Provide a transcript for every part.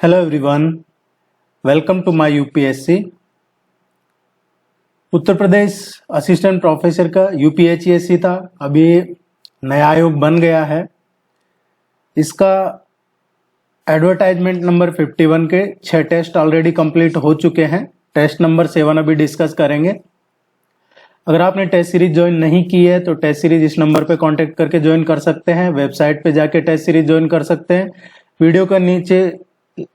Hello everyone, welcome to my UPSC. Uttar Pradesh assistant professor का UPHSC था, अभी नया आयोग बन गया है। इसका एडवर्टाइजमेंट नंबर 51 के 6 टेस्ट ऑलरेडी कंप्लीट हो चुके हैं। टेस्ट नंबर 7 अभी डिस्कस करेंगे। अगर आपने टेस्ट सीरीज ज्वाइन नहीं की है तो टेस्ट सीरीज इस नंबर पे कांटेक्ट करके ज्वाइन कर सकते हैं। वेबसाइट पे जाके टेस्ट सीरीज ज्वाइन कर सकते हैं। वीडियो का नीचे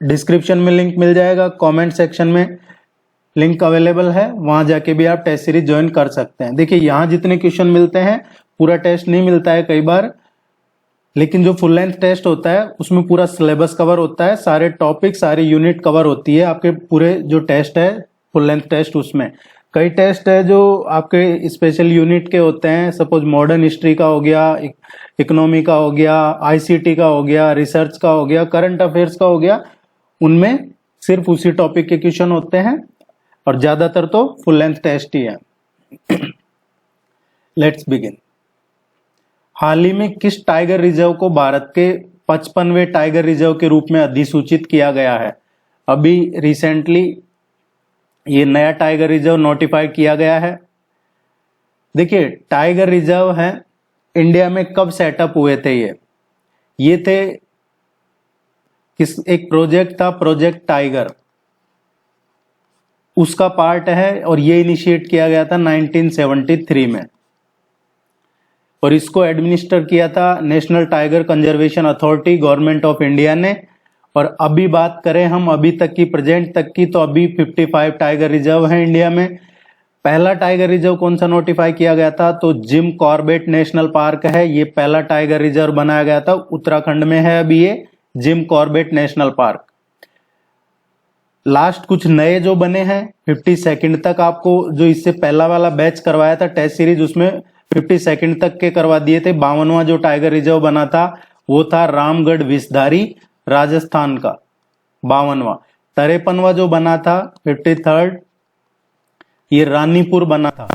डिस्क्रिप्शन में लिंक मिल जाएगा, कमेंट सेक्शन में लिंक अवेलेबल है, वहां जाके भी आप टेस्ट सीरीज ज्वाइन कर सकते हैं। देखिए यहाँ जितने क्वेश्चन मिलते हैं पूरा टेस्ट नहीं मिलता है कई बार, लेकिन जो फुल लेंथ टेस्ट होता है उसमें पूरा सिलेबस कवर होता है, सारे टॉपिक सारी यूनिट कवर होती है। आपके पूरे जो टेस्ट है फुल लेंथ टेस्ट, उसमें कई टेस्ट है जो आपके स्पेशल यूनिट के होते हैं। सपोज मॉडर्न हिस्ट्री का हो गया, इकोनॉमी का हो गया, आईसीटी का हो गया, रिसर्च का हो गया, करंट अफेयर्स का हो गया। उनमें सिर्फ उसी टॉपिक के क्वेश्चन होते हैं और ज्यादातर तो फुल लेंथ टेस्ट ही है। Let's begin. हाल ही में किस टाइगर रिजर्व को भारत के 55वें टाइगर रिजर्व के रूप में अधिसूचित किया गया है? अभी रिसेंटली ये नया टाइगर रिजर्व नोटिफाई किया गया है। देखिए टाइगर रिजर्व है इंडिया में कब सेटअप हुए थे? ये थे एक प्रोजेक्ट था, प्रोजेक्ट टाइगर, उसका पार्ट है और ये इनिशिएट किया गया था 1973 में और इसको एडमिनिस्टर किया था national tiger conservation authority, government of India ने। और अभी बात करें हम अभी तक की, प्रेजेंट तक की, तो अभी 55 टाइगर रिजर्व है इंडिया में। पहला टाइगर रिजर्व कौन सा नोटिफाई किया गया था? तो जिम कॉर्बेट नेशनल पार्क है, ये पहला टाइगर रिजर्व बनाया गया था, उत्तराखंड में है अभी ये Jim Corbett national park. Last कुछ नए जो बने हैं 52nd तक, आपको जो इससे पहला वाला बैच करवाया था टेस्ट सीरीज उसमें 52nd तक के करवा दिए थे। 52वां जो टाइगर रिजर्व बना था वो था रामगढ़ विषधारी, राजस्थान का 52वां। 53वां जो बना था 53rd, ये रानीपुर बना था।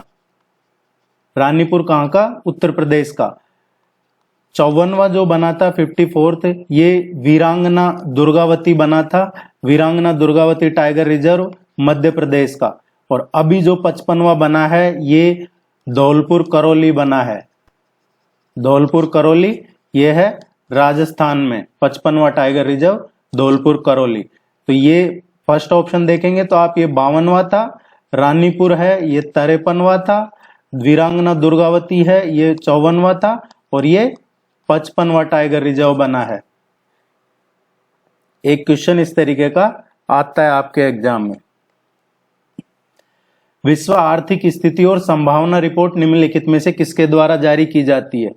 रानीपुर कहां का? उत्तर प्रदेश का। 54वां जो बना था 54th, ये वीरांगना दुर्गावती बना था, वीरांगना दुर्गावती टाइगर रिजर्व मध्य प्रदेश का। और अभी जो 55वां बना है ये धौलपुर करौली बना है। धौलपुर करौली ये है राजस्थान में, 55वां टाइगर रिजर्व धौलपुर करौली। तो ये फर्स्ट ऑप्शन देखेंगे तो आप ये 52वां था, रानीपुर है ये 53वां था, वीरांगना दुर्गावती है ये 54वां था और ये 55वां टाइगर रिजर्व बना है। एक क्वेश्चन इस तरीके का आता है आपके एग्जाम में। विश्व आर्थिक स्थिति और संभावना रिपोर्ट निम्नलिखित में से किसके द्वारा जारी की जाती है?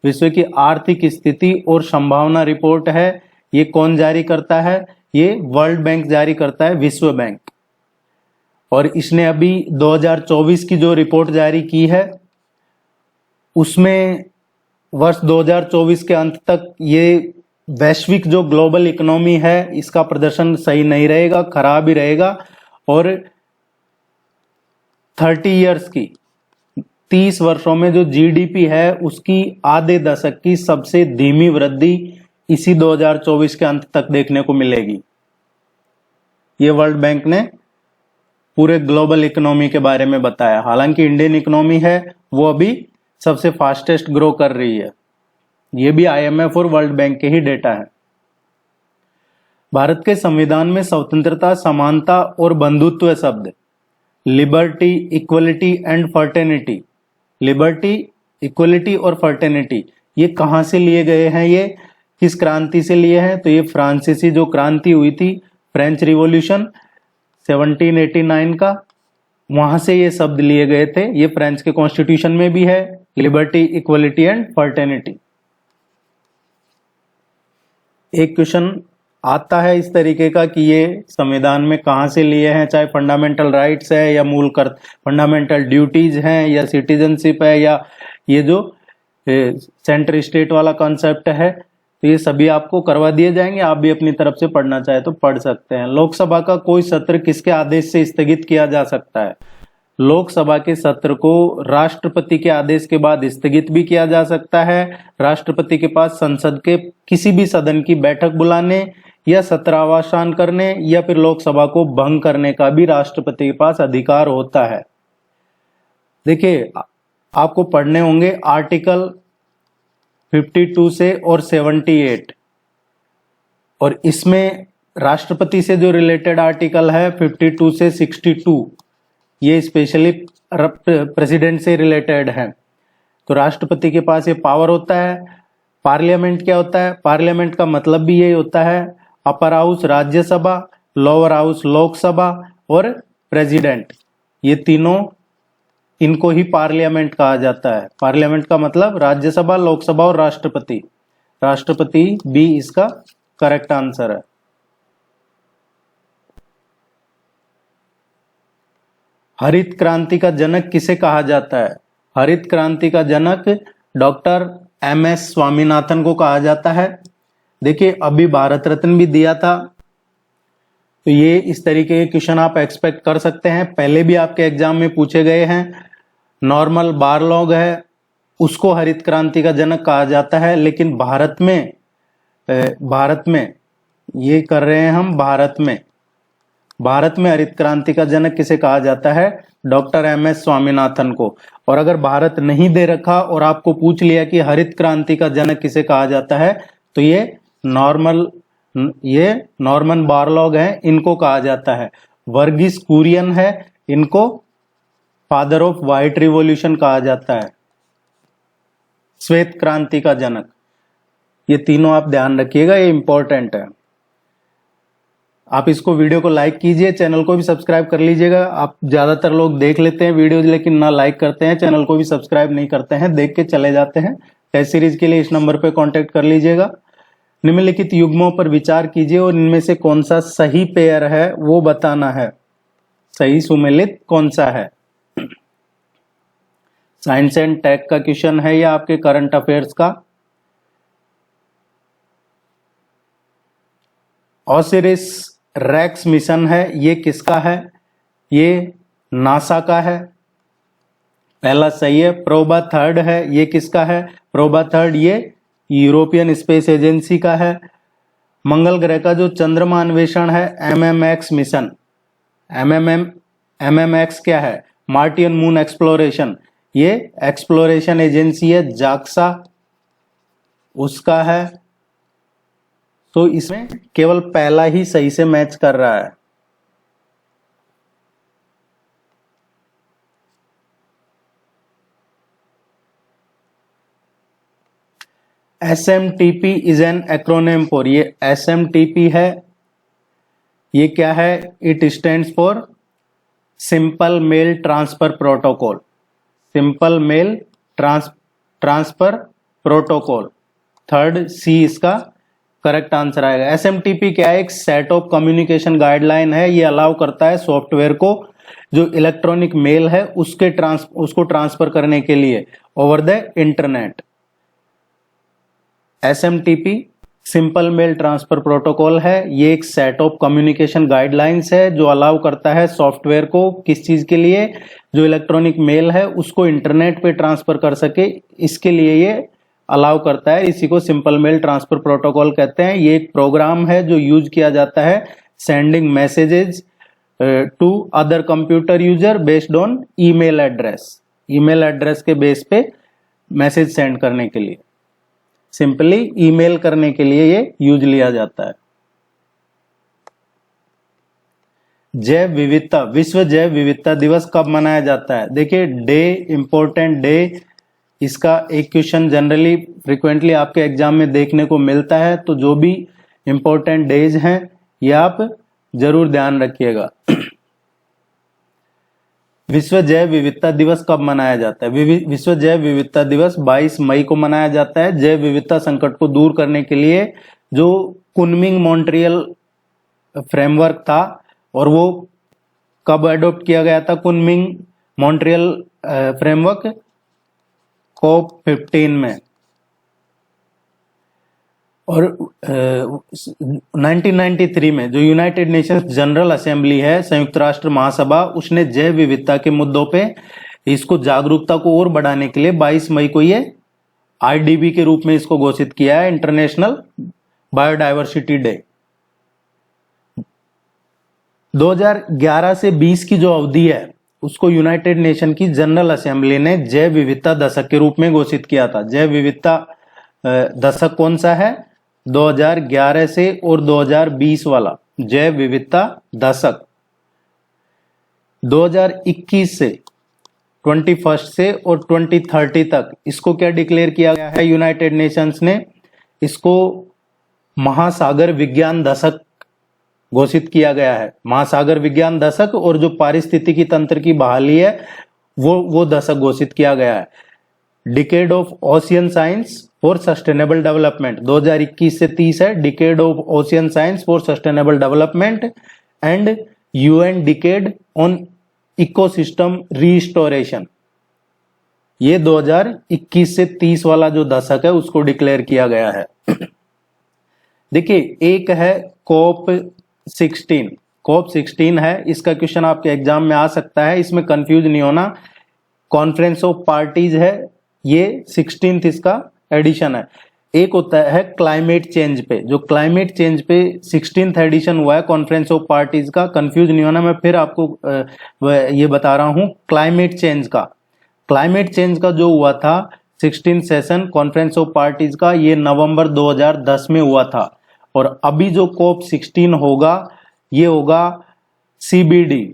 विश्व की आर्थिक स्थिति और संभावना रिपोर्ट है, ये कौन जारी करता है? ये वर्ल्ड बैंक जारी करता है, विश्व बैंक। और इसने अभी 2024 की जो रिपोर्ट जारी की है उसमें वर्ष 2024 के अंत तक ये वैश्विक जो ग्लोबल इकोनॉमी है इसका प्रदर्शन सही नहीं रहेगा, खराब ही रहेगा। और 30 इयर्स की, 30 वर्षों में जो जीडीपी है उसकी आधे दशक की सबसे धीमी वृद्धि इसी 2024 के अंत तक देखने को मिलेगी। ये वर्ल्ड बैंक ने पूरे ग्लोबल इकोनॉमी के बारे में बताया। हालांकि इंडियन इकोनॉमी है वो अभी सबसे फास्टेस्ट ग्रो कर रही है, ये भी आईएमएफ और वर्ल्ड बैंक के ही डेटा है। भारत के संविधान में स्वतंत्रता, समानता और बंधुत्व शब्द liberty, equality and fraternity, liberty, equality और फर्टेनिटी, ये कहां से लिए गए हैं? ये किस क्रांति से लिए हैं? तो ये फ्रांसीसी जो क्रांति हुई थी, फ्रेंच रिवॉल्यूशन 1789 का, वहां से ये शब्द लिए गए थे। ये फ्रेंच के कॉन्स्टिट्यूशन में भी है, लिबर्टी, इक्वलिटी एंड फर्टेनिटी। एक क्वेश्चन आता है इस तरीके का कि ये संविधान में कहां से लिए हैं, चाहे फंडामेंटल राइट्स है या मूल कर फंडामेंटल ड्यूटीज हैं या सिटीजनशिप है या ये जो सेंटर स्टेट वाला कॉन्सेप्ट है, तो ये सभी आपको करवा दिए जाएंगे। आप भी अपनी तरफ से पढ़ना चाहे तो पढ़ सकते हैं। लोकसभा का कोई सत्र किसके आदेश से स्थगित किया जा सकता है? लोकसभा के सत्र को राष्ट्रपति के आदेश के बाद स्थगित भी किया जा सकता है। राष्ट्रपति के पास संसद के किसी भी सदन की बैठक बुलाने या सत्रावसान करने या फिर लोकसभा को भंग करने का भी राष्ट्रपति के पास अधिकार होता है। देखिए, आपको पढ़ने होंगे आर्टिकल 52 से और 78, और इसमें राष्ट्रपति से जो रिलेटेड आर्टिकल है 52 से 62, ये स्पेशली प्रेसिडेंट से रिलेटेड है। तो राष्ट्रपति के पास ये पावर होता है। पार्लियामेंट क्या होता है? पार्लियामेंट का मतलब भी यही होता है, upper house Rajya Sabha, lower house Lok Sabha और प्रेसिडेंट, ये तीनों, इनको ही पार्लियामेंट कहा जाता है। पार्लियामेंट का मतलब राज्यसभा, लोकसभा और राष्ट्रपति। राष्ट्रपति भी इसका करेक्ट आंसर है। हरित क्रांति का जनक किसे कहा जाता है? हरित क्रांति का जनक डॉक्टर MS स्वामीनाथन को कहा जाता है। देखिए, अभी भारत रत्न भी दिया था, तो ये इस तरीके के क्वेश्चन आप एक्सपेक्ट कर सकते हैं। पहले भी आपके एग्जाम में पूछे गए हैं। नॉर्मल बारलॉग है, उसको हरित क्रांति का जनक कहा जाता है, लेकिन भारत में ये कर रहे हैं हम। भारत में हरित क्रांति का जनक किसे कहा जाता है? डॉक्टर MS स्वामीनाथन को। और अगर भारत नहीं दे रखा और आपको पूछ लिया कि हरित क्रांति का जनक किसे कहा जाता है, तो ये नॉर्मन बारलॉग हैं, इनको कहा जाता है। वर्गीस कुरियन है, इनको फादर ऑफ व्हाइट रिवॉल्यूशन कहा जाता है, श्वेत क्रांति का जनक। ये तीनों आप ध्यान रखिएगा, ये इंपॉर्टेंट है। आप इसको वीडियो को लाइक कीजिए, चैनल को भी सब्सक्राइब कर लीजिएगा। आप ज्यादातर लोग देख लेते हैं वीडियो लेकिन ना लाइक करते हैं, चैनल को भी सब्सक्राइब नहीं करते हैं, देख के चले जाते हैं। टेस्ट सीरीज के लिए इस नंबर पे कांटेक्ट कर लीजिएगा। निम्नलिखित युग्मों पर विचार कीजिए और इनमें से कौन सा सही पेयर है वो बताना है। सही सुमेलित कौन सा है? साइंस एंड टेक का क्वेश्चन है या आपके करंट अफेयर्स का? ओसिरिस रेक्स मिशन है, ये किसका है? ये नासा का है, पहला सही है। प्रोबा थर्ड है, ये किसका है? प्रोबा थर्ड ये यूरोपियन स्पेस एजेंसी का है। मंगल ग्रह का जो चंद्रमा अन्वेषण है MMX मिशन, MMX क्या है? मार्टियन मून एक्सप्लोरेशन, ये एक्सप्लोरेशन एजेंसी है जाक्सा, उसका है। तो इसमें केवल पहला ही सही से मैच कर रहा है। SMTP is an acronym for, ये SMTP है, ये क्या है? It stands for simple mail transfer protocol. Simple mail transfer protocol, third C इसका करेक्ट आंसर आएगा। SMTP क्या है? एक सेट ऑफ कम्युनिकेशन गाइडलाइन है। ये अलाउ करता है सॉफ्टवेयर को जो इलेक्ट्रॉनिक मेल है उसको ट्रांसफर करने के लिए over the internet. SMTP simple mail transfer protocol है। ये एक सेट ऑफ कम्युनिकेशन गाइडलाइंस है जो अलाउ करता है सॉफ्टवेयर को किस चीज के लिए? जो इलेक्ट्रॉनिक मेल है उसको इंटरनेट पे ट्रांसफर कर सके, इसके लिए ये अलाउ करता है। इसी को सिंपल मेल ट्रांसफर प्रोटोकॉल कहते हैं। ये एक प्रोग्राम है जो यूज किया जाता है sending messages to other computer user based on email address. Email address के बेस पे मैसेज सेंड करने के लिए, सिंपली ईमेल करने के लिए ये यूज लिया जाता है। जैव विविधता, विश्व जैव विविधता दिवस कब मनाया जाता है? देखिए, डे, इंपॉर्टेंट डे, इसका एक क्वेश्चन जनरली फ्रिक्वेंटली आपके एग्जाम में देखने को मिलता है। तो जो भी इंपॉर्टेंट डेज हैं ये आप जरूर ध्यान रखिएगा। विश्व जैव विविधता दिवस कब मनाया जाता है? विश्व जैव विविधता दिवस 22 मई को मनाया जाता है। जैव विविधता संकट को दूर करने के लिए जो कुनमिंग मॉन्ट्रियल फ्रेमवर्क था, और वो कब एडॉप्ट किया गया था? कुनमिंग मॉन्ट्रियल फ्रेमवर्क COP15 में। और 1993 में जो यूनाइटेड नेशंस जनरल असेंबली है, संयुक्त राष्ट्र महासभा, उसने जैव विविधता के मुद्दों पे इसको जागरूकता को और बढ़ाने के लिए 22 मई को ये IDB के रूप में इसको घोषित किया है, इंटरनेशनल बायोडायवर्सिटी डे। 2011 से 20 की जो अवधि है उसको यूनाइटेड नेशन की जनरल असेंबली ने जैव विविधता दशक के रूप में घोषित किया था। जैव विविधता दशक कौन सा है? 2011 से और 2020 वाला जैव विविधता दशक। 2021 से 21 से और 2030 तक इसको क्या डिक्लेयर किया गया है यूनाइटेड नेशंस ने? इसको महासागर विज्ञान दशक घोषित किया गया है। महासागर विज्ञान दशक और जो पारिस्थितिकी तंत्र की बहाली है वो दशक घोषित किया गया है। Decade of ocean science for sustainable development 2021 से 30 है। Decade of ocean science for sustainable development and UN decade on ecosystem restoration, ये 2021 से 30 वाला जो दशक है उसको डिक्लेयर किया गया है। देखिए, एक है कॉप 16। कॉप 16 है, इसका क्वेश्चन आपके एग्जाम में आ सकता है, इसमें कंफ्यूज नहीं होना। कॉन्फ्रेंस ऑफ पार्टीज है, ये 16th इसका एडिशन है। एक होता है क्लाइमेट चेंज पे, जो क्लाइमेट चेंज पे 16th एडिशन हुआ है कॉन्फ्रेंस ऑफ पार्टीज का। कंफ्यूज नहीं होना, मैं फिर आपको ये बता रहा हूं क्लाइमेट चेंज का। क्लाइमेट चेंज का जो हुआ था 16th session conference of parties का, ये नवंबर 2010 में हुआ था। और अभी जो कॉप 16 होगा ये होगा CBD,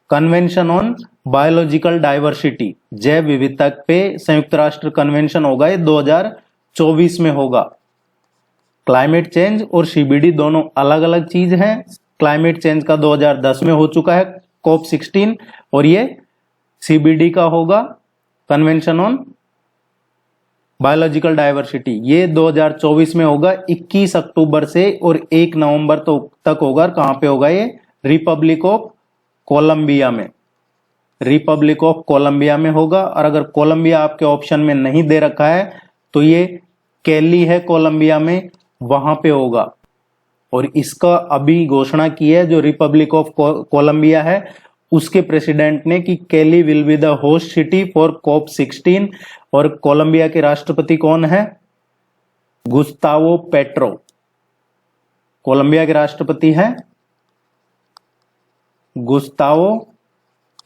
convention on biological diversity, जैव विविधता पे संयुक्त राष्ट्र कन्वेंशन होगा, ये 2024 में होगा। क्लाइमेट चेंज और CBD दोनों अलग अलग चीज हैं। क्लाइमेट चेंज का 2010 में हो चुका है कॉप 16 और ये CBD का होगा कन्वेंशन ऑन बायोलॉजिकल डाइवर्सिटी, ये 2024 में होगा। 21 अक्टूबर से और 1 नवंबर तक होगा। कहां पे होगा ये? रिपब्लिक ऑफ कोलंबिया में। रिपब्लिक ऑफ कोलंबिया में होगा। और अगर कोलंबिया आपके ऑप्शन में नहीं दे रखा है तो ये कैली है कोलंबिया में, वहां पे होगा। और इसका अभी घोषणा की है जो रिपब्लिक ऑफ कोलंबिया है उसके प्रेसिडेंट ने कि Cali will be the host city for COP 16। और कोलंबिया के राष्ट्रपति कौन है? Gustavo petro. कोलंबिया के राष्ट्रपति हैं गुस्तावो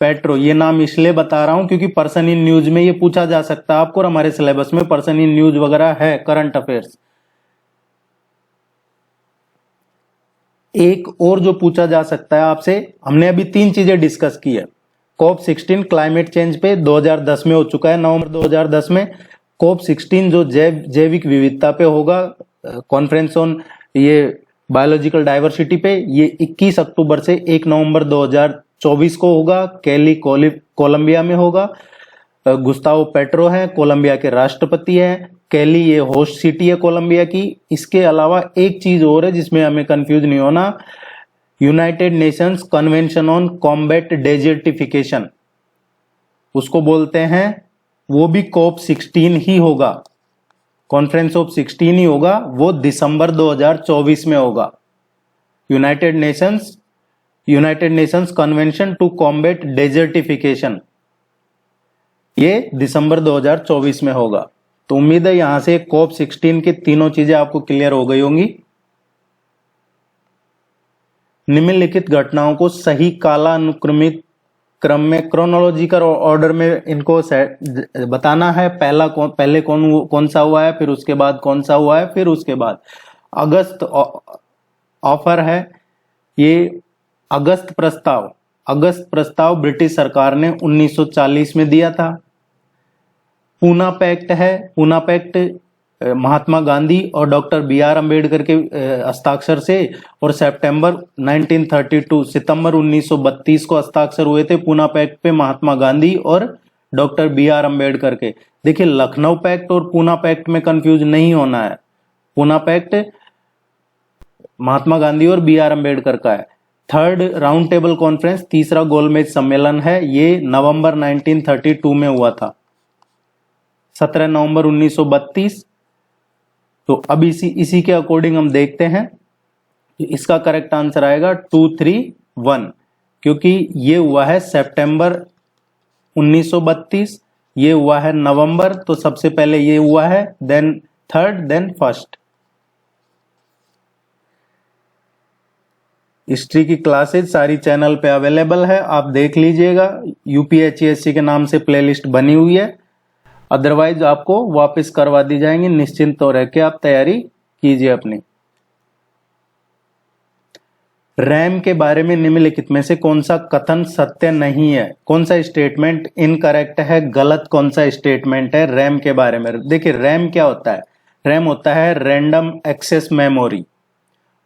पेट्रो। ये नाम इसलिए बता रहा हूं क्योंकि पर्सन इन न्यूज में ये पूछा जा सकता है आपको, और हमारे सिलेबस में पर्सन इन न्यूज वगैरह है, करंट अफेयर्स। एक और जो पूछा जा सकता है आपसे, हमने अभी 3 चीजें डिस्कस की है। कॉप 16 क्लाइमेट चेंज पे 2010 में हो चुका है, नवंबर 2010 में। कॉप 16 जो जैविक विविधता पे होगा, कॉन्फ्रेंस ऑन ये बायोलॉजिकल डाइवर्सिटी पे, ये 21 अक्टूबर से 1 नवंबर 2024 को होगा। कैली कोलंबिया में होगा। गुस्तावो पेट्रो है, कोलंबिया के राष्ट्रपति है। कैली ये होस्ट सिटी है कोलंबिया की। इसके अलावा एक चीज और है जिसमें हमें कंफ्यूज नहीं होना, United Nations convention on combat desertification, उसको बोलते हैं, वो भी कॉप 16 ही होगा। कॉन्फ्रेंस ऑफ 16 ही होगा, वो दिसंबर 2024 में होगा। United Nations Convention to Combat Desertification, ये दिसंबर 2024 में होगा। तो उम्मीद है यहां से कॉप 16 की तीनों चीजें आपको क्लियर हो गई होंगी। निम्नलिखित घटनाओं को सही कालानुक्रमित क्रम में, क्रोनोलॉजिकल ऑर्डर में इनको बताना है। पहले कौन सा हुआ है, फिर उसके बाद कौन सा हुआ है, फिर उसके बाद अगस्त ऑफर है। ये अगस्त प्रस्ताव ब्रिटिश सरकार ने 1940 में दिया था। पूना पैक्ट है, पूना पैक्ट महात्मा गांधी और डॉक्टर BR अम्बेडकर के हस्ताक्षर से, और सितंबर 1932 को हस्ताक्षर हुए थे पूना पैक्ट पे महात्मा गांधी और डॉक्टर BR अम्बेडकर के। देखिए, लखनऊ पैक्ट और पूना पैक्ट में कंफ्यूज नहीं होना है। पूना पैक्ट महात्मा गांधी और BR अम्बेडकर का है। थर्ड राउंड टेबल कॉन्फ्रेंस, तीसरा गोलमेज सम्मेलन है, ये नवंबर 1932 में हुआ था, 17 नवंबर 1932। तो अब इसी के अकॉर्डिंग हम देखते हैं, इसका करेक्ट आंसर आएगा 231, क्योंकि ये हुआ है सितंबर 1932, ये हुआ है नवंबर, तो सबसे पहले ये हुआ है, then third, then first. History की क्लासेज सारी चैनल पे अवेलेबल है, आप देख लीजिएगा। यूपीएचसीएससी के नाम से प्लेलिस्ट बनी हुई है, अदरवाइज आपको वापस करवा दी जाएंगी। निश्चिंत हो रह के आप तैयारी कीजिए अपनी। रैम के बारे में निम्नलिखित में से कौन सा कथन सत्य नहीं है? कौन सा स्टेटमेंट इनकरेक्ट है, गलत कौन सा स्टेटमेंट है रैम के बारे में? देखिए रैम क्या होता है? रैम होता है रैंडम एक्सेस मेमोरी।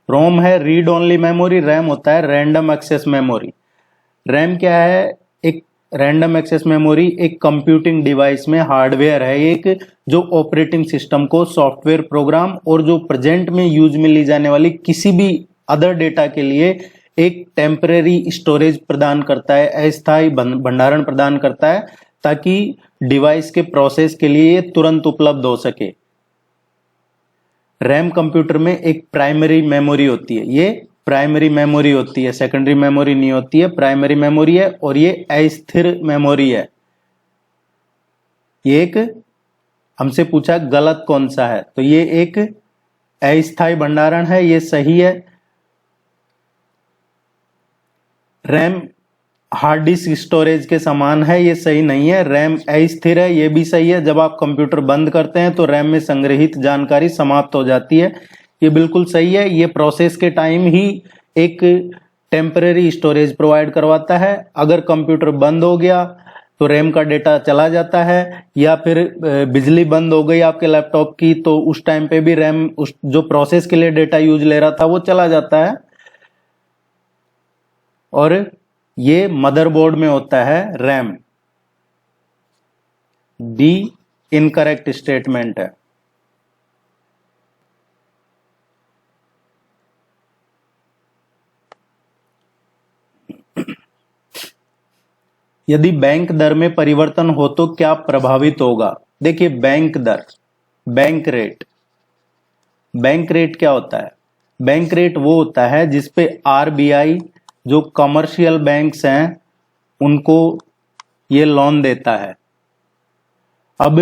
रोम है रीड ओनली मेमोरी, रैम होता है रैंडम एक्सेस मेमोरी। रैम क्या है? एक रैंडम एक्सेस मेमोरी एक कंप्यूटिंग डिवाइस में हार्डवेयर है, एक जो ऑपरेटिंग सिस्टम को सॉफ्टवेयर प्रोग्राम और जो प्रेजेंट में यूज में ली जाने वाली किसी भी अदर डेटा के लिए एक टेम्परेरी स्टोरेज प्रदान करता है, अस्थायी भंडारण प्रदान करता है, ताकि डिवाइस के प्रोसेस के लिए तुरंत उपलब्ध हो सके। रैम कंप्यूटर में एक प्राइमरी मेमोरी होती है, ये प्राइमरी मेमोरी होती है, सेकेंडरी मेमोरी नहीं होती है, प्राइमरी मेमोरी है, और ये अस्थिर मेमोरी है। ये एक हमसे पूछा गलत कौन सा है, तो ये एक अस्थायी भंडारण है, ये सही है। रैम हार्ड डिस्क स्टोरेज के समान है, ये सही नहीं है। रैम अस्थिर है, ये भी सही है। जब आप कंप्यूटर बंद करते हैं तो रैम में संग्रहित जानकारी समाप्त हो जाती है, ये बिल्कुल सही है। ये प्रोसेस के टाइम ही एक टेम्परेरी स्टोरेज प्रोवाइड करवाता है। अगर कंप्यूटर बंद हो गया तो रैम का डेटा चला जाता है, या फिर बिजली बंद हो गई आपके लैपटॉप की तो उस टाइम पे भी रैम उस जो प्रोसेस के लिए डेटा यूज ले रहा था वो चला जाता है। और ये मदरबोर्ड में होता है रैम। डी इनकरेक्ट स्टेटमेंट है। यदि बैंक दर में परिवर्तन हो तो क्या प्रभावित होगा? देखिए बैंक दर, बैंक रेट, बैंक रेट क्या होता है? बैंक रेट वो होता है जिसपे आरबीआई जो कमर्शियल बैंक्स हैं उनको ये लोन देता है। अब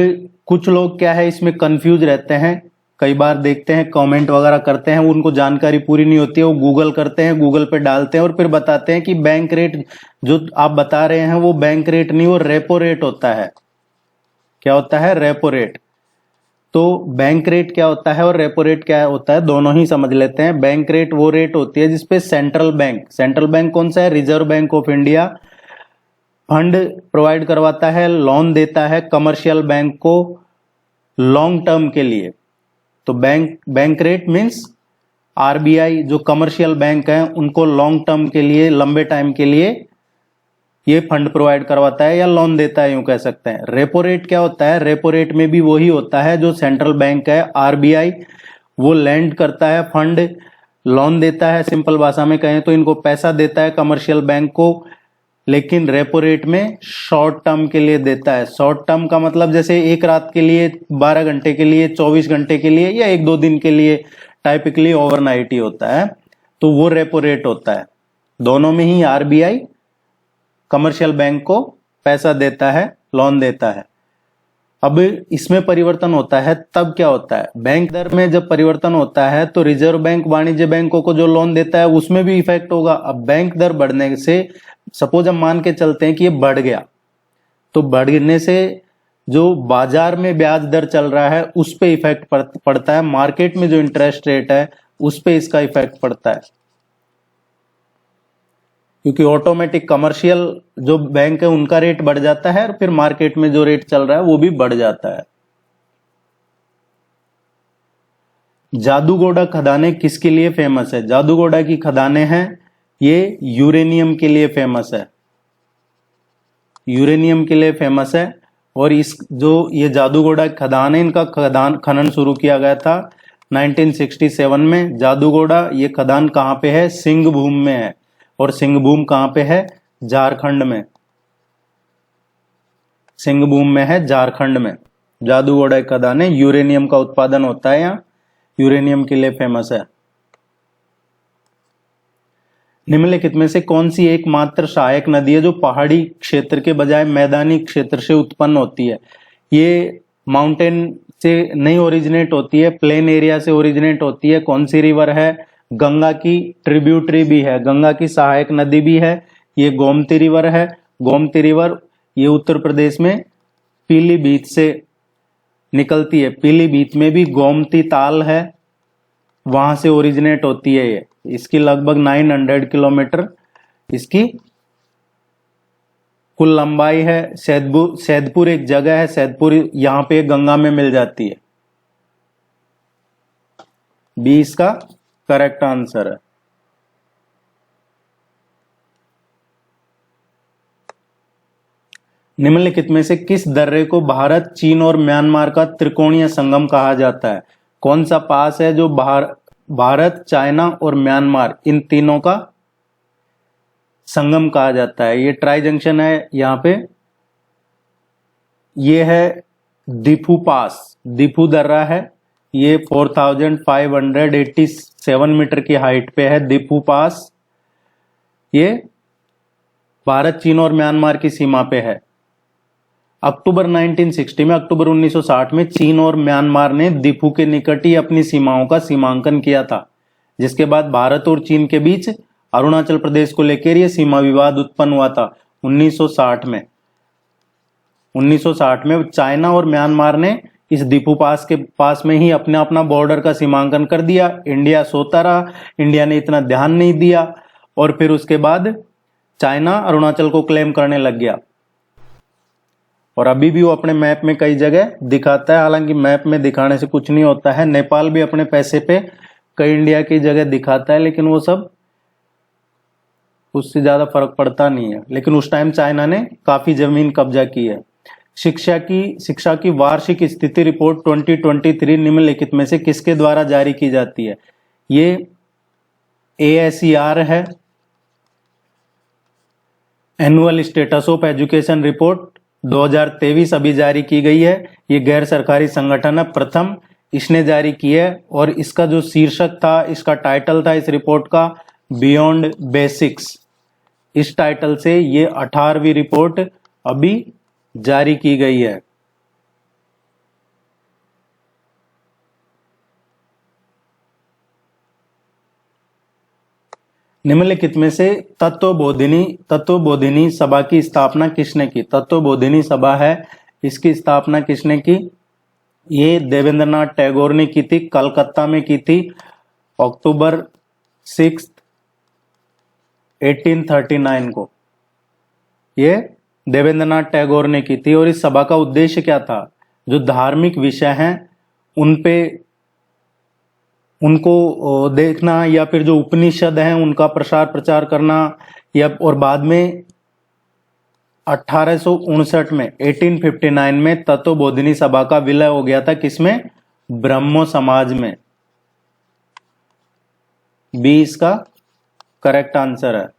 कुछ लोग क्या है इसमें कंफ्यूज रहते हैं, कई बार देखते हैं कमेंट वगैरह करते हैं, उनको जानकारी पूरी नहीं होती है, वो गूगल करते हैं, गूगल पे डालते हैं और फिर बताते हैं कि बैंक रेट जो आप बता रहे हैं वो बैंक रेट नहीं, वो रेपो रेट होता है। क्या होता है? Repo rate. तो बैंक रेट क्या होता है और रेपो रेट क्या होता है, दोनों ही समझ लेते हैं। बैंक रेट वो रेट होती है जिसपे सेंट्रल बैंक कौन सा है? Reserve bank of India fund provide करवाता है, लोन देता है कमर्शियल बैंक को लॉन्ग टर्म के लिए। तो बैंक रेट मीन्स आरबीआई जो कमर्शियल बैंक है उनको लॉन्ग टर्म के लिए, लंबे टाइम के लिए ये फंड प्रोवाइड करवाता है या लोन देता है, यूं कह सकते हैं। रेपो रेट क्या होता है? रेपो रेट में भी वही होता है जो सेंट्रल बैंक है आरबीआई, वो लैंड करता है फंड, लोन देता है, सिंपल भाषा में कहें तो इनको पैसा देता है कमर्शियल बैंक को, लेकिन रेपो रेट में शॉर्ट टर्म के लिए देता है। शॉर्ट टर्म का मतलब जैसे एक रात के लिए, 12 घंटे के लिए, 24 घंटे के लिए या 1-2 दिन के लिए, टाइपिकली ओवरनाइट ही होता है, तो वो रेपो रेट होता है। दोनों में ही आरबीआई कमर्शियल बैंक को पैसा देता है, लोन देता है। अब इसमें परिवर्तन होता है तब क्या होता है? बैंक दर में जब परिवर्तन होता है तो रिजर्व बैंक वाणिज्य बैंकों को जो लोन देता है उसमें भी इफेक्ट होगा। अब बैंक दर बढ़ने से, सपोज हम मान के चलते हैं कि ये बढ़ गया, तो बढ़ने से जो बाजार में ब्याज दर चल रहा है उस पे इफेक्ट पड़ता है, मार्केट में जो इंटरेस्ट रेट है उस पे इसका इफेक्ट पड़ता है, क्योंकि ऑटोमेटिक कमर्शियल जो बैंक है उनका रेट बढ़ जाता है और फिर मार्केट में जो रेट चल रहा है वो भी बढ़ जाता है। जादूगोड़ा खदानें किसके लिए फेमस है? जादूगोड़ा की खदानें हैं ये यूरेनियम के लिए फेमस है, यूरेनियम के लिए फेमस है। और इस जो ये जादूगोड़ा खदान है, इनका खनन शुरू किया गया था 1967 में। जादूगोड़ा ये खदान कहाँ पे है? सिंहभूम में है। और सिंहभूम कहाँ पे है? झारखंड में। सिंहभूम में है, झारखंड में। जादूगोड़ा खदान है, यूरेनियम का उत्पादन होता है यहाँ, यूरेनियम के लिए फेमस है। निम्नलिखित में से कौन सी एकमात्र सहायक नदी है जो पहाड़ी क्षेत्र के बजाय मैदानी क्षेत्र से उत्पन्न होती है? ये माउंटेन से नहीं ओरिजिनेट होती है, प्लेन एरिया से ओरिजिनेट होती है। कौन सी रिवर है? गंगा की ट्रिब्यूटरी भी है, गंगा की सहायक नदी भी है, ये गोमती रिवर है। गोमती रिवर ये उत्तर प्रदेश में पीलीभीत से निकलती है, पीलीभीत में भी गोमती ताल है, वहां से ओरिजिनेट होती है ये। इसकी लगभग 900 किलोमीटर इसकी कुल लंबाई है। सैदपुर एक जगह है, सैदपुर यहां पे गंगा में मिल जाती है। बी इसका करेक्ट आंसर है। निम्नलिखित में से किस दर्रे को भारत, चीन और म्यांमार का त्रिकोणीय संगम कहा जाता है? कौन सा पास है जो भारत, चाइना और म्यांमार इन तीनों का संगम कहा जाता है? ये ट्राई जंक्शन है यहाँ पे। ये है दीफू पास, दीफू दर्रा है, ये 4587 मीटर की हाइट पे है दीफू पास। ये भारत, चीन और म्यांमार की सीमा पे है। अक्टूबर 1960 में चीन और म्यांमार ने दीफू के निकट ही अपनी सीमाओं का सीमांकन किया था, जिसके बाद भारत और चीन के बीच अरुणाचल प्रदेश को लेकर यह सीमा विवाद उत्पन्न हुआ था 1960 में। 1960 में चाइना और म्यांमार ने इस दीफू पास के पास में ही अपना अपना बॉर्डर का सीमांकन कर दिया। इंडिया सोता रहा, इंडिया ने इतना ध्यान नहीं दिया और फिर उसके बाद चाइना अरुणाचल को क्लेम करने लग गया। और अभी भी वो अपने मैप में कई जगह दिखाता है, हालांकि मैप में दिखाने से कुछ नहीं होता है। नेपाल भी अपने पैसे पे कई इंडिया की जगह दिखाता है, लेकिन वो सब उससे ज्यादा फर्क पड़ता नहीं है। लेकिन उस टाइम चाइना ने काफी जमीन कब्जा की है। शिक्षा की वार्षिक स्थिति रिपोर्ट 2023 निम्नलिखित में से किसके द्वारा जारी की जाती है? ये ASER है, annual status of education report 2023 अभी जारी की गई है। ये गैर सरकारी संगठन है, प्रथम इसने जारी की है और इसका जो शीर्षक था, इसका टाइटल था इस रिपोर्ट का, बियॉन्ड बेसिक्स। इस टाइटल से ये 18वीं रिपोर्ट अभी जारी की गई है। निम्नलिखित में से तत्वबोधिनी सभा की स्थापना किसने की? तत्वबोधिनी सभा है, इसकी स्थापना किसने की? ये देवेंद्रनाथ टैगोर ने की थी, कलकत्ता में की थी, अक्टूबर 6, 1839 को ये देवेंद्रनाथ टैगोर ने की थी। और इस सभा का उद्देश्य क्या था? जो धार्मिक विषय हैं उन पे उनको देखना, या फिर जो उपनिषद हैं उनका प्रसार प्रचार करना, या और बाद में 1859 में 1859 में तत्वबोधिनी सभा का विलय हो गया था, किसमें? ब्रह्मो समाज में। बी इसका करेक्ट आंसर है।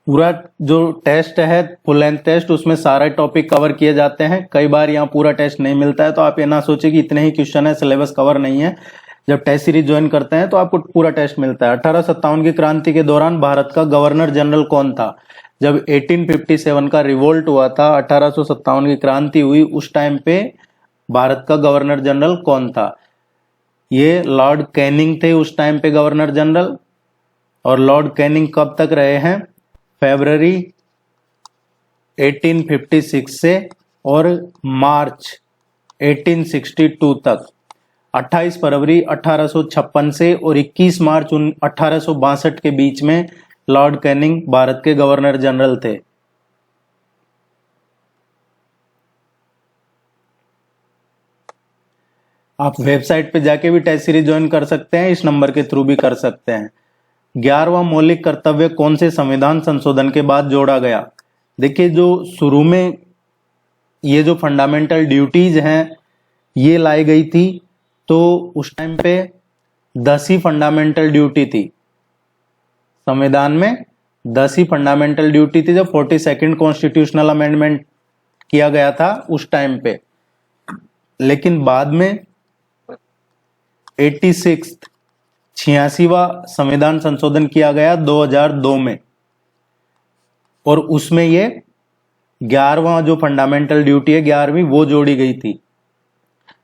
पूरा जो टेस्ट है फुल लेंथ टेस्ट, उसमें सारे टॉपिक कवर किए जाते हैं। कई बार यहाँ पूरा टेस्ट नहीं मिलता है, तो आप ये ना सोचे कि इतने ही क्वेश्चन है, सिलेबस कवर नहीं है। जब टेस्ट सीरीज ज्वाइन करते हैं तो आपको पूरा टेस्ट मिलता है। 1857 की क्रांति के दौरान भारत का गवर्नर जनरल कौन था? जब 1857 का रिवोल्ट हुआ था, 1857 की क्रांति हुई, उस टाइम पे भारत का गवर्नर जनरल कौन था? ये लॉर्ड कैनिंग थे उस टाइम पे गवर्नर जनरल। और लॉर्ड कैनिंग कब तक रहे हैं? फरवरी 1856 से और मार्च 1862 तक। 28 फरवरी 1856 से और 21 मार्च 1862 के बीच में लॉर्ड कैनिंग भारत के गवर्नर जनरल थे। आप वेबसाइट पे जाके भी टेस्ट सीरीज ज्वाइन कर सकते हैं, इस नंबर के थ्रू भी कर सकते हैं। 11वां मौलिक कर्तव्य कौन से संविधान संशोधन के बाद जोड़ा गया? देखिए, जो शुरू में ये जो फंडामेंटल ड्यूटीज हैं ये लाई गई थी, तो उस टाइम पे 10 ही फंडामेंटल ड्यूटी थी। संविधान में 10 ही फंडामेंटल ड्यूटी थी जब 42nd कॉन्स्टिट्यूशनल अमेंडमेंट किया गया था उस टाइम पे। लेकिन बाद में 86वां संविधान संशोधन किया गया 2002 में, और उसमें ये 11वां जो फंडामेंटल ड्यूटी है 11वीं, वो जोड़ी गई थी।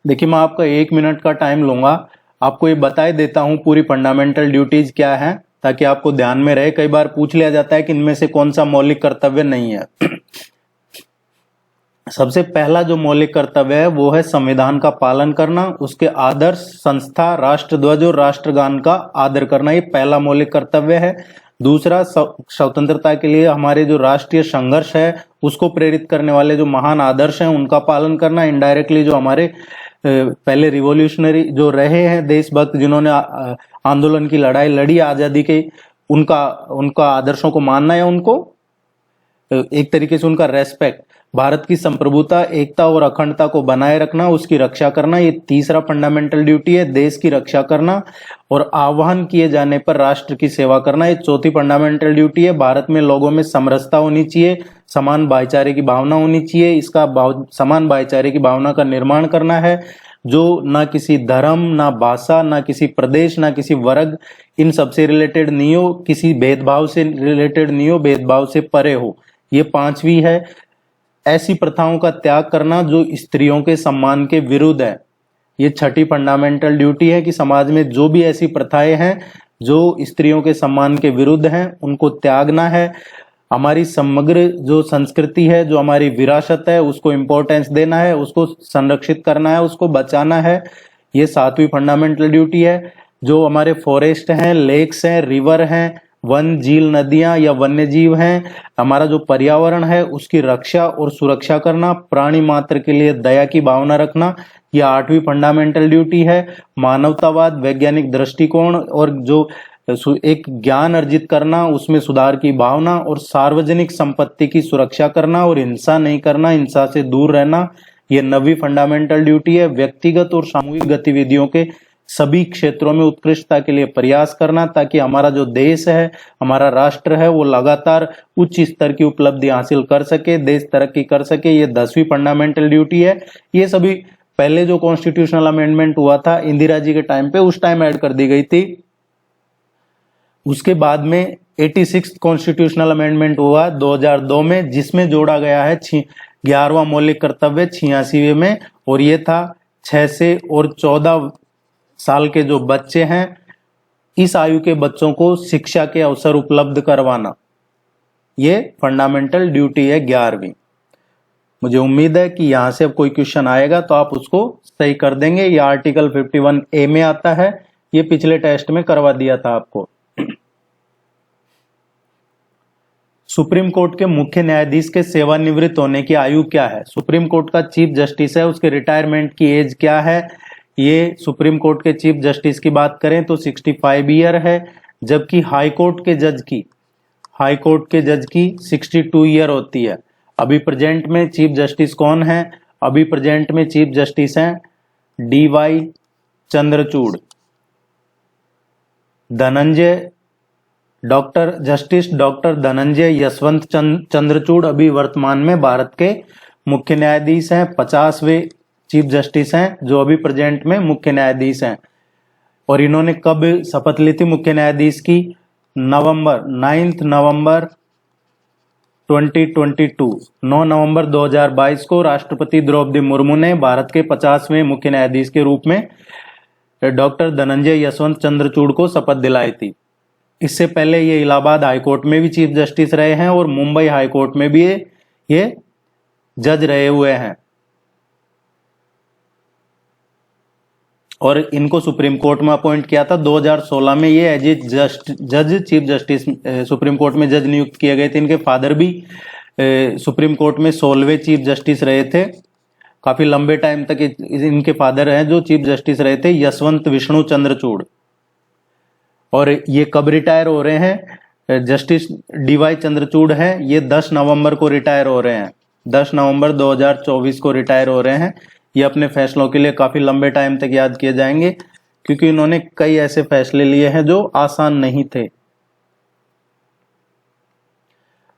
देखिए, मैं आपका 1 मिनट का टाइम लूंगा, आपको ये बता ही देता हूं पूरी फंडामेंटल ड्यूटीज क्या है, ताकि आपको ध्यान में रहे। कई बार पूछ लिया जाता है कि इनमें से कौन सा मौलिक कर्तव्य नहीं है। सबसे पहला जो मौलिक कर्तव्य है वो है संविधान का पालन करना, उसके आदर्श, संस्था, राष्ट्रध्वज और राष्ट्रगान का आदर करना, ये पहला मौलिक कर्तव्य है। दूसरा, स्वतंत्रता के लिए हमारे जो राष्ट्रीय संघर्ष है उसको प्रेरित करने वाले जो महान आदर्श हैं उनका पालन करना। इनडायरेक्टली जो हमारे पहले रिवॉल्यूशनरी जो रहे हैं देशभक्त, जिन्होंने आंदोलन की लड़ाई लड़ी आजादी के, उनका आदर्शों को मानना है, उनको एक तरीके से उनका रेस्पेक्ट। भारत की संप्रभुता, एकता और अखंडता को बनाए रखना, उसकी रक्षा करना, ये तीसरा फंडामेंटल ड्यूटी है। देश की रक्षा करना और आह्वान किए जाने पर राष्ट्र की सेवा करना, ये चौथी फंडामेंटल ड्यूटी है। भारत में लोगों में समरसता होनी चाहिए, समान भाईचारे की भावना होनी चाहिए। इसका समान भाईचारे की भावना का निर्माण करना है, जो ना किसी धर्म, ना भाषा, ना किसी प्रदेश, ना किसी वर्ग, इन सबसे रिलेटेड नहीं हो, किसी भेदभाव से रिलेटेड नहीं हो, भेदभाव से परे हो। ये पांचवी है। ऐसी प्रथाओं का त्याग करना जो स्त्रियों के सम्मान के विरुद्ध है, ये छठी फंडामेंटल ड्यूटी है कि समाज में जो भी ऐसी प्रथाएं हैं जो स्त्रियों के सम्मान के विरुद्ध हैं उनको त्यागना है। हमारी समग्र जो संस्कृति है, जो हमारी विरासत है, उसको इम्पोर्टेंस देना है, उसको संरक्षित करना है, उसको बचाना है, ये सातवीं फंडामेंटल ड्यूटी है। जो हमारे फॉरेस्ट हैं, लेक्स हैं, रिवर हैं, वन, झील, नदियां या वन्य जीव हैं, हमारा जो पर्यावरण है उसकी रक्षा और सुरक्षा करना, प्राणी मात्र के लिए दया की भावना रखना, यह आठवीं फंडामेंटल ड्यूटी है। मानवतावाद, वैज्ञानिक दृष्टिकोण और जो एक ज्ञान अर्जित करना, उसमें सुधार की भावना और सार्वजनिक संपत्ति की सुरक्षा करना और हिंसा नहीं करना, हिंसा से दूर रहना, यह नवीं फंडामेंटल ड्यूटी है। व्यक्तिगत और सामूहिक गतिविधियों के सभी क्षेत्रों में उत्कृष्टता के लिए प्रयास करना, ताकि हमारा जो देश है, हमारा राष्ट्र है, वो लगातार उच्च स्तर की उपलब्धि हासिल कर सके, देश तरक्की कर सके, ये 10वीं फंडामेंटल ड्यूटी है। ये सभी पहले जो कॉन्स्टिट्यूशनल अमेंडमेंट हुआ था इंदिरा जी के टाइम पे, उस टाइम ऐड कर दी गई थी। उसके बाद में 86 कॉन्स्टिट्यूशनल अमेंडमेंट हुआ 2002 में, जिसमें जोड़ा गया है 11वां मौलिक कर्तव्य 86वें में, और ये था 6 से और 14 साल के जो बच्चे हैं, इस आयु के बच्चों को शिक्षा के अवसर उपलब्ध करवाना, ये फंडामेंटल ड्यूटी है 11वीं। मुझे उम्मीद है कि यहां से अब कोई क्वेश्चन आएगा तो आप उसको सही कर देंगे। ये आर्टिकल 51A में आता है, ये पिछले टेस्ट में करवा दिया था आपको। सुप्रीम कोर्ट के मुख्य न्यायाधीश के सेवानिवृत्त होने की आयु क्या है? सुप्रीम कोर्ट का चीफ जस्टिस है, उसके रिटायरमेंट की एज क्या है? ये सुप्रीम कोर्ट के चीफ जस्टिस की बात करें तो 65 ईयर है, जबकि हाई कोर्ट के जज की 62 ईयर होती है। अभी प्रेजेंट में चीफ जस्टिस कौन है? अभी प्रेजेंट में चीफ जस्टिस हैं DY चंद्रचूड़, डॉक्टर धनंजय यशवंत चंद्रचूड़ अभी वर्तमान में भारत के मुख्य न्यायाधीश हैं। 50वें चीफ जस्टिस हैं जो अभी प्रेजेंट में मुख्य न्यायाधीश हैं। और इन्होंने कब शपथ ली थी मुख्य न्यायाधीश की? 9 नवंबर 2022, 9 नवंबर 2022 को राष्ट्रपति द्रौपदी मुर्मू ने भारत के 50वें मुख्य न्यायाधीश के रूप में डॉक्टर धनंजय यशवंत चंद्रचूड़ को शपथ दिलाई थी। इससे पहले ये इलाहाबाद हाईकोर्ट में भी चीफ जस्टिस रहे हैं और मुंबई हाईकोर्ट में भी ये जज रहे हुए हैं, और इनको सुप्रीम कोर्ट में अपॉइंट किया था 2016 में। ये एज ए जज, चीफ जस्टिस सुप्रीम कोर्ट में जज नियुक्त किए गए थे। इनके फादर भी सुप्रीम कोर्ट में 16वें चीफ जस्टिस रहे थे। काफी लंबे टाइम तक इनके फादर हैं जो चीफ जस्टिस रहे थे, यशवंत विष्णु चंद्रचूड़। और ये कब रिटायर हो रहे हैं? जस्टिस DY चंद्रचूड़ हैं, ये 10 नवंबर को रिटायर हो रहे हैं। 10 नवंबर 2024 को रिटायर हो रहे हैं। ये अपने फैसलों के लिए काफी लंबे टाइम तक याद किए जाएंगे, क्योंकि इन्होंने कई ऐसे फैसले लिए हैं जो आसान नहीं थे।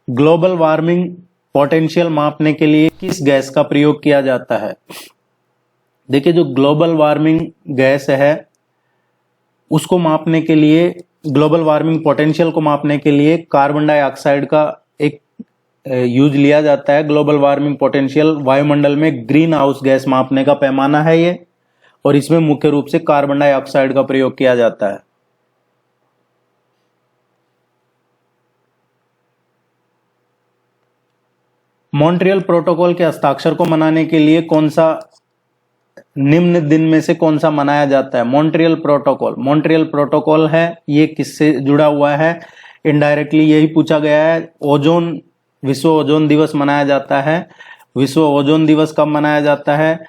ग्लोबल वार्मिंग पोटेंशियल मापने के लिए किस गैस का प्रयोग किया जाता है? देखिए, जो ग्लोबल वार्मिंग गैस है उसको मापने के लिए, ग्लोबल वार्मिंग पोटेंशियल को मापने के लिए कार्बन डाइऑक्साइड का एक यूज लिया जाता है। ग्लोबल वार्मिंग पोटेंशियल वायुमंडल में ग्रीन हाउस गैस मापने का पैमाना है ये। और इसमें मुख्य रूप से कार्बन डाइऑक्साइड का प्रयोग किया जाता है। मॉन्ट्रियल प्रोटोकॉल के हस्ताक्षर को मनाने के लिए कौन सा निम्न दिन में से कौन सा मनाया जाता है? मॉन्ट्रियल प्रोटोकॉल है, ये किससे जुड़ा हुआ है? इनडायरेक्टली यही पूछा गया है। विश्व ओजोन दिवस मनाया जाता है। विश्व ओजोन दिवस कब मनाया जाता है?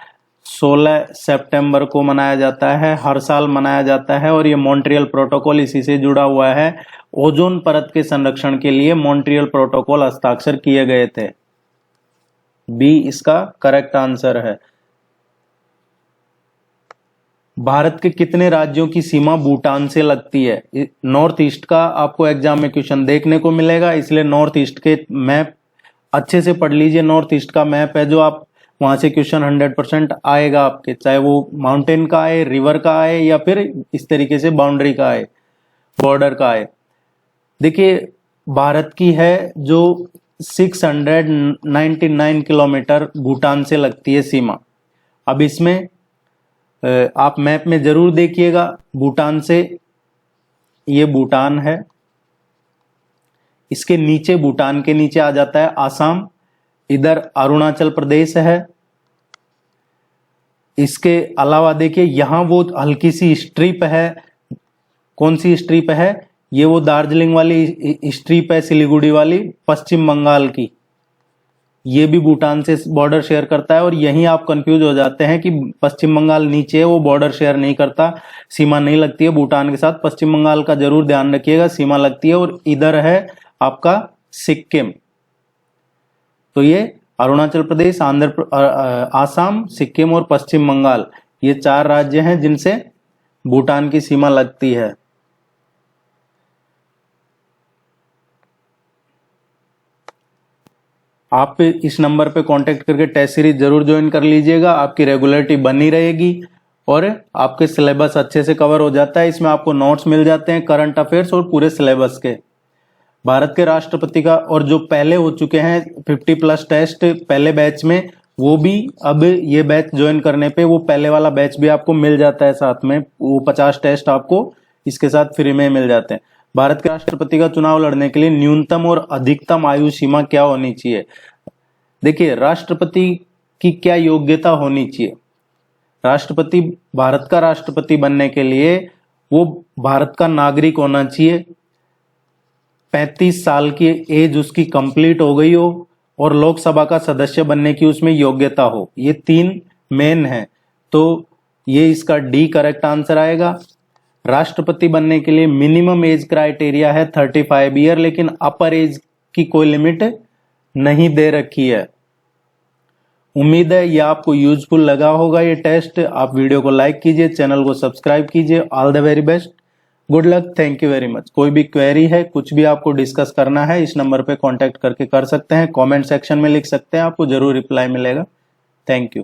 16 सितंबर को मनाया जाता है, हर साल मनाया जाता है। और ये मॉन्ट्रियल प्रोटोकॉल इसी से जुड़ा हुआ है। ओजोन परत के संरक्षण के लिए मॉन्ट्रियल प्रोटोकॉल हस्ताक्षर किए गए थे। बी इसका करेक्ट आंसर है। भारत के कितने राज्यों की सीमा भूटान से लगती है? नॉर्थ ईस्ट का आपको एग्जाम में क्वेश्चन देखने को मिलेगा, इसलिए नॉर्थ ईस्ट के मैप अच्छे से पढ़ लीजिए। नॉर्थ ईस्ट का मैप है जो आप वहां से क्वेश्चन 100% आएगा आपके, चाहे वो माउंटेन का आए, रिवर का आए, या फिर इस तरीके से बाउंड्री का आए, बॉर्डर का आए। देखिए भारत की है जो 699 किलोमीटर भूटान से लगती है सीमा। अब इसमें आप मैप में जरूर देखिएगा, भूटान से ये भूटान है, इसके नीचे भूटान के नीचे आ जाता है आसाम, इधर अरुणाचल प्रदेश है। इसके अलावा देखिए यहां वो हल्की सी स्ट्रिप है, कौन सी स्ट्रिप है? ये वो दार्जिलिंग वाली स्ट्रिप है, सिलीगुड़ी वाली, पश्चिम बंगाल की। ये भी भूटान से बॉर्डर शेयर करता है। और यहीं आप कंफ्यूज हो जाते हैं कि पश्चिम बंगाल नीचे है, वो बॉर्डर शेयर नहीं करता, सीमा नहीं लगती है भूटान के साथ। पश्चिम बंगाल का जरूर ध्यान रखिएगा, सीमा लगती है। और इधर है आपका सिक्किम। तो ये अरुणाचल प्रदेश, आसाम, सिक्किम और पश्चिम बंगाल, ये 4 राज्य हैं जिनसे भूटान की सीमा लगती है। आप इस नंबर पे कांटेक्ट करके टेस्ट सीरीज जरूर ज्वाइन कर लीजिएगा, आपकी रेगुलरिटी बनी रहेगी और आपके सिलेबस अच्छे से कवर हो जाता है। इसमें आपको नोट्स मिल जाते हैं करंट अफेयर्स और पूरे सिलेबस के। भारत के राष्ट्रपति का और जो पहले हो चुके हैं 50+ टेस्ट पहले बैच में, वो भी अब ये बैच ज्वाइन करने पे वो पहले वाला बैच भी आपको मिल जाता है साथ में। वो 50 टेस्ट आपको इसके साथ फ्री में मिल जाते हैं। भारत के राष्ट्रपति का चुनाव लड़ने के लिए न्यूनतम और अधिकतम आयु सीमा क्या होनी चाहिए? देखिए राष्ट्रपति की क्या योग्यता होनी चाहिए? राष्ट्रपति, भारत का राष्ट्रपति बनने के लिए वो भारत का नागरिक होना चाहिए, 35 साल की एज उसकी कंप्लीट हो गई हो और लोकसभा का सदस्य बनने की उसमें योग्यता हो। ये 3 मेन है, तो ये इसका डी करेक्ट आंसर आएगा। राष्ट्रपति बनने के लिए मिनिमम एज क्राइटेरिया है 35 ईयर, लेकिन अपर एज की कोई लिमिट नहीं दे रखी है। उम्मीद है ये आपको यूजफुल लगा होगा ये टेस्ट। आप वीडियो को लाइक कीजिए, चैनल को सब्सक्राइब कीजिए। All the very best, good luck, thank you very much. कोई भी क्वेरी है, कुछ भी आपको डिस्कस करना है, इस नंबर पे कांटेक्ट करके कर सकते हैं, कमेंट सेक्शन में लिख सकते हैं, आपको जरूर रिप्लाई मिलेगा। Thank you.